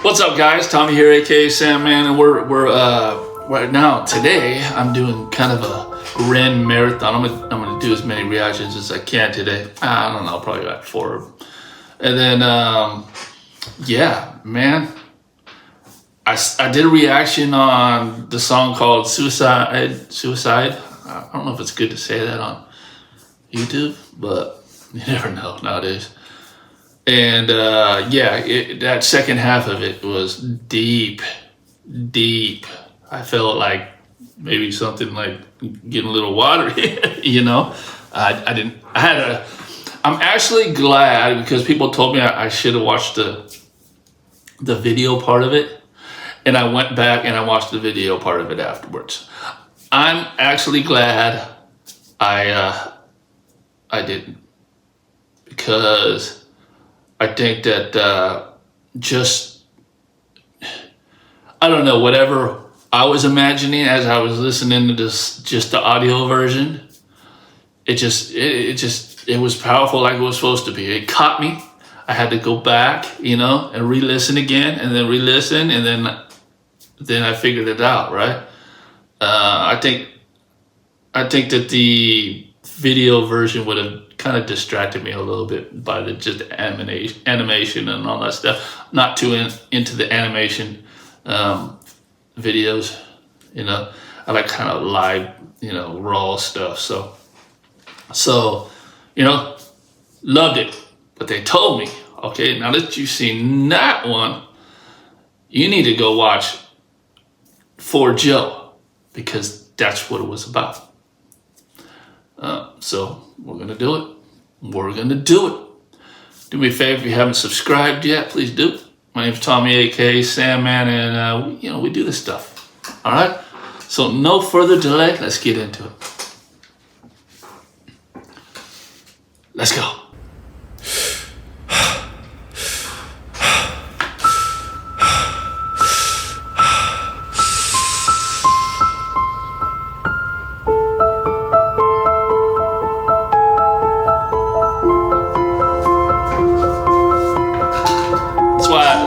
What's up, guys? Tommy here, aka Sandman, and we're right now. Today, I'm doing kind of a Ren marathon. I'm gonna do as many reactions as I can today. I don't know, probably like 4, and then yeah, man. I did a reaction on the song called Suicide. I don't know if it's good to say that on YouTube, but you never know nowadays. And that second half of it was deep. I felt like maybe something like getting a little watery, you know. I'm actually glad because people told me I should have watched the video part of it, and I went back and I watched the video part of it afterwards. I'm actually glad I didn't, because I think that I don't know, whatever I was imagining as I was listening to this, just the audio version, it was powerful like it was supposed to be. It caught me. I had to go back, you know, and re-listen again, and then re-listen, and then I figured it out, right? I think that the video version would have kind of distracted me a little bit by just animation and all that stuff. Not too into the animation videos, you know. I like kind of live, you know, raw stuff. So, you know, loved it. But they told me, okay, now that you've seen that one, you need to go watch For Joe, because that's what it was about. So we're gonna do it. Do me a favor, if you haven't subscribed yet, please do. My name's Tommy, aka Sandman, and we do this stuff. All right. So no further delay. Let's get into it. Let's go.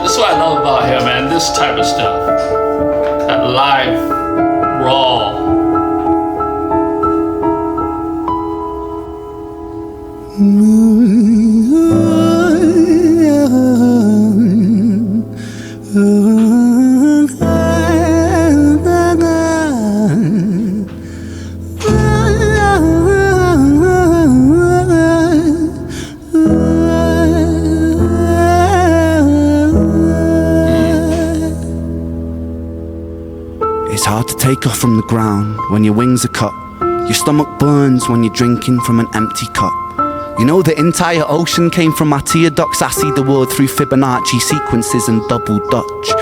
That's what I love about him, man. This type of stuff. That live, raw. It's hard to take off from the ground when your wings are cut. Your stomach burns when you're drinking from an empty cup. You know the entire ocean came from my tear ducts. I see the world through Fibonacci sequences and double Dutch.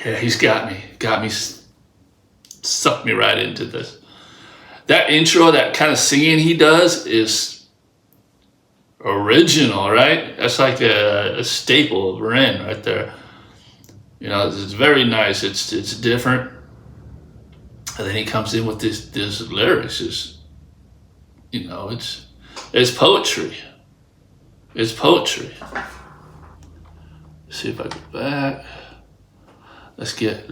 Yeah, he's got me, sucked me right into this. That intro, that kind of singing he does is original, right? That's like a staple of Ren right there. You know, it's very nice. It's different, and then he comes in with this lyrics. Is, you know, it's poetry. It's poetry. Let's see if I get back. Let's get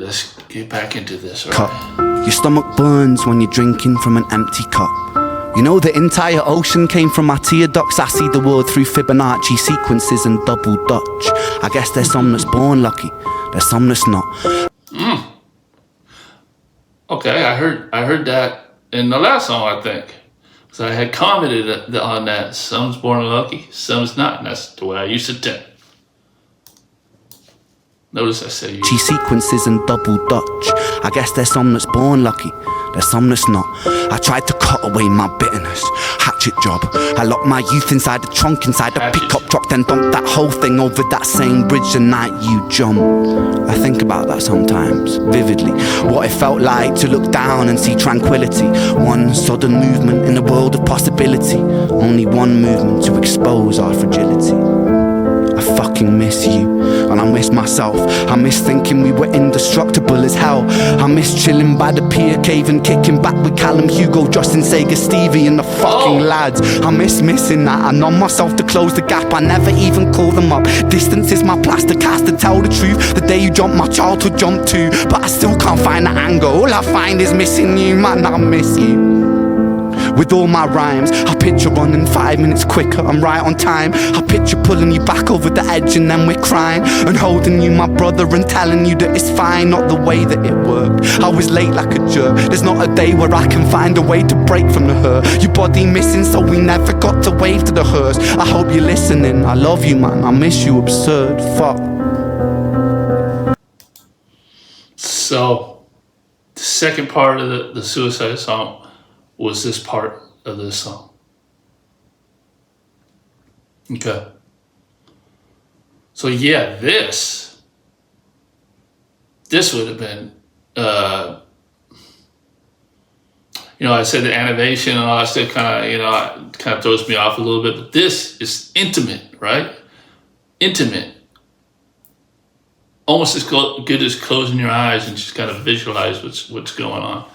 back into this. Right? Your stomach burns when you're drinking from an empty cup. You know the entire ocean came from my tear ducts. I see the world through Fibonacci sequences and double Dutch. I guess there's some that's born lucky, there's some that's not. Okay, I heard that in the last song, I think. So I had commented on that. Some's born lucky, some's not. And that's the way I used to think. Notice I said you. Sequences and double Dutch. I guess there's some that's born lucky, there's some that's not. I tried to cut away my bitterness, hatchet job. I locked my youth inside the trunk, inside the pickup truck, then dumped that whole thing over that same bridge the night you jumped. I think about that sometimes, vividly. What it felt like to look down and see tranquility. One sudden movement in a world of possibility. Only one movement to expose our fragility. I fucking miss you, and I miss miss myself. I miss thinking we were indestructible as hell. I miss chilling by the pier cave and kicking back with Callum, Hugo, Justin, Sega, Stevie and the fucking lads. I miss missing that. I numb myself to close the gap. I never even call them up. Distance is my plaster cast, to tell the truth. The day you jumped, my childhood jumped too. But I still can't find the anger. All I find is missing you, man, I miss you. With all my rhymes, I picture running 5 minutes quicker, I'm right on time. I picture pulling you back over the edge and then we're crying, and holding you, my brother, and telling you that it's fine. Not the way that it worked, I was late like a jerk. There's not a day where I can find a way to break from the hurt. Your body missing, so we never got to wave to the hearse. I hope you're listening, I love you, man, I miss you, absurd, fuck. So, the second part of the Suicide song was this part of this song. Okay. So yeah, this would have been, I said the animation and all that stuff kind of throws me off a little bit, but this is intimate, right? Intimate. Almost as good as closing your eyes and just kind of visualize what's going on.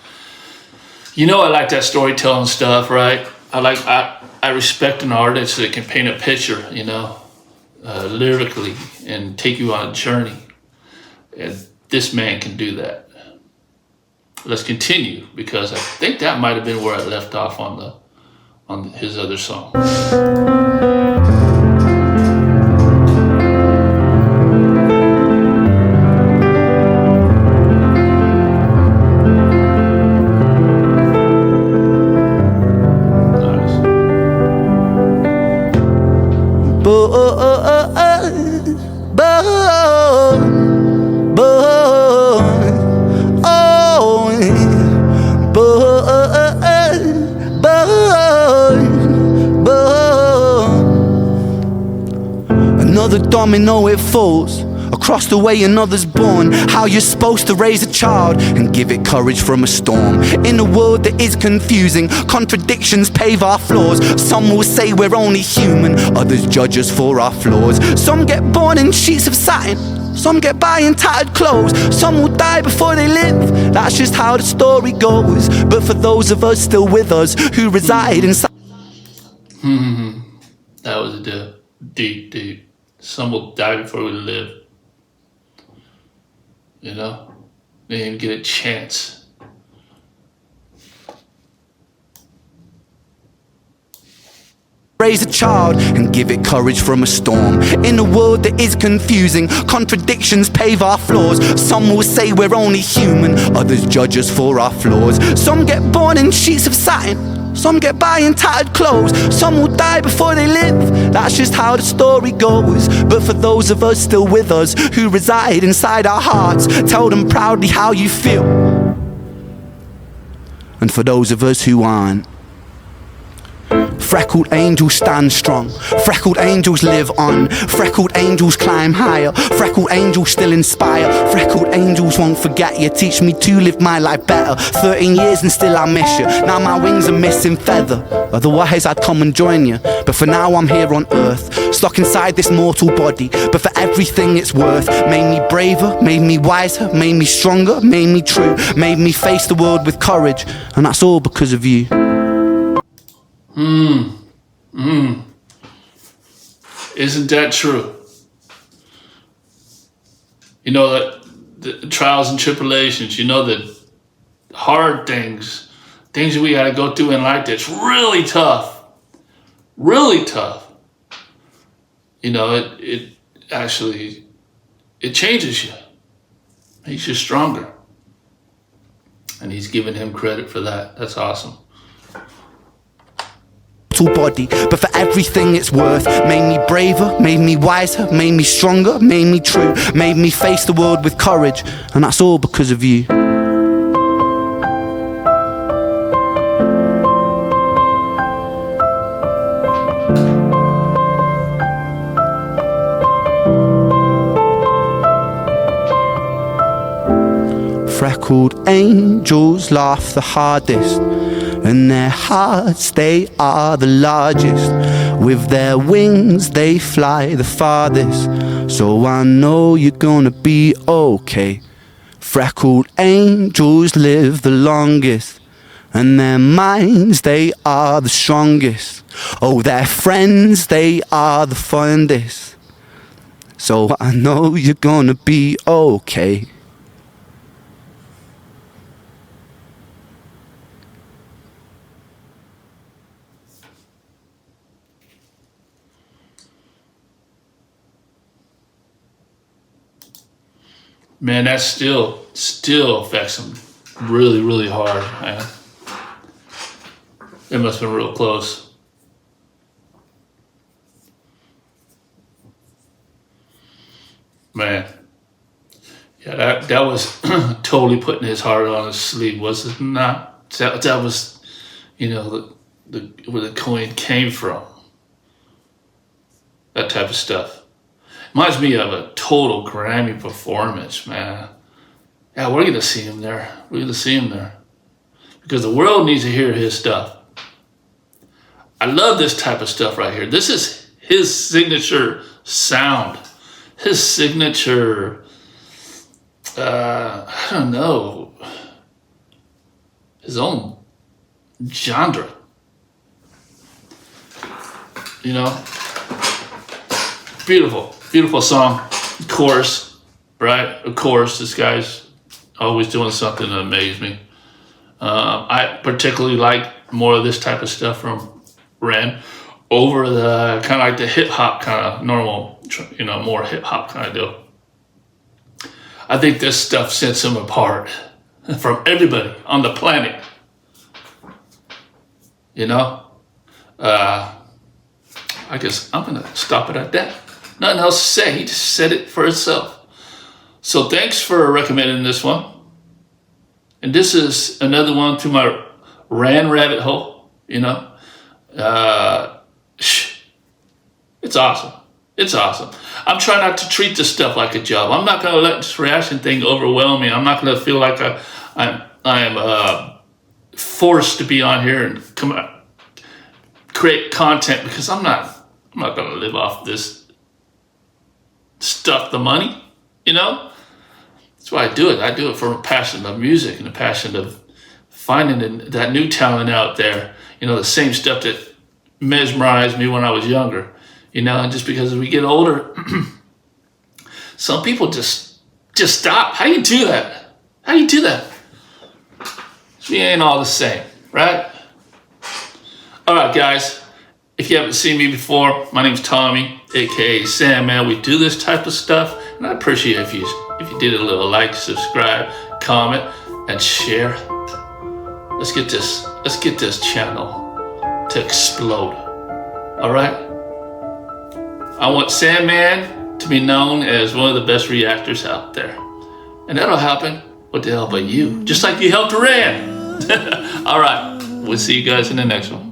I like that storytelling stuff, right? I respect an artist that can paint a picture, lyrically and take you on a journey. And this man can do that. Let's continue, because I think that might have been where I left off on his other song. Another domino, it falls. Across the way another's born. How you're supposed to raise a child and give it courage from a storm. In a world that is confusing, contradictions pave our flaws. Some will say we're only human, others judge us for our flaws. Some get born in sheets of satin, some get by in tattered clothes. Some will die before they live, that's just how the story goes. But for those of us still with us, who reside inside That was deep. Some will die before we live. They didn't get a chance. Raise a child and give it courage from a storm. In a world that is confusing, contradictions pave our flaws. Some will say we're only human, others judge us for our flaws. Some get born in sheets of satin, some get by in tattered clothes. Some will die before they live, that's just how the story goes. But for those of us still with us, who reside inside our hearts, tell them proudly how you feel. And for those of us who aren't, freckled angels stand strong, freckled angels live on, freckled angels climb higher, freckled angels still inspire, freckled angels won't forget you, teach me to live my life better. 13 years and still I miss you, now my wings are missing feather, otherwise I'd come and join you. But for now I'm here on earth, stuck inside this mortal body, but for everything it's worth. Made me braver, made me wiser, made me stronger, made me true, made me face the world with courage, and that's all because of you. Isn't that true? That the trials and tribulations, the hard things that we got to go through in life that's really tough. It actually, it changes you. Makes you stronger. And he's giving him credit for that. That's awesome. Body, but for everything it's worth. Made me braver, made me wiser, made me stronger, made me true, made me face the world with courage, and that's all because of you. Freckled angels laugh the hardest, and their hearts, they are the largest. With their wings they fly the farthest. So I know you're gonna be okay. Freckled angels live the longest, and their minds, they are the strongest. Oh, their friends, they are the fondest. So I know you're gonna be okay. Man, that still affects him really, really hard, man. It must have been real close. Man. Yeah, that was totally putting his heart on his sleeve, was it not? That was, you know, where the coin came from. That type of stuff. Reminds me of a total Grammy performance, man. Yeah, we're going to see him there. We're going to see him there. Because the world needs to hear his stuff. I love this type of stuff right here. This is his signature sound. His signature, I don't know, his own genre. You know? Beautiful. Beautiful song, chorus, right? Of course, this guy's always doing something to amaze me. I particularly like more of this type of stuff from Ren over the kind of like the hip hop kind of normal, you know, more hip hop kind of deal. I think this stuff sets him apart from everybody on the planet. You know? I guess I'm going to stop it at that. Nothing else to say. He just said it for itself. So thanks for recommending this one. And this is another one to my Ran rabbit hole, you know. It's awesome. It's awesome. I'm trying not to treat this stuff like a job. I'm not going to let this reaction thing overwhelm me. I'm not going to feel like I'm forced to be on here and create content, because I'm not going to live off this stuff, the money, you know. That's why I do it. I do it for a passion of music and a passion of finding that new talent out there, you know, the same stuff that mesmerized me when I was younger, you know. And just because as we get older, some people just stop. How you do that? How you do that? We ain't all the same, right? All right, guys. If you haven't seen me before, my name's Tommy, aka Sandman. We do this type of stuff, and I appreciate if you did a little like, subscribe, comment, and share. Let's get this channel to explode. All right? I want Sandman to be known as one of the best reactors out there, and that'll happen with the help of you, just like you helped Ran. All right, we'll see you guys in the next one.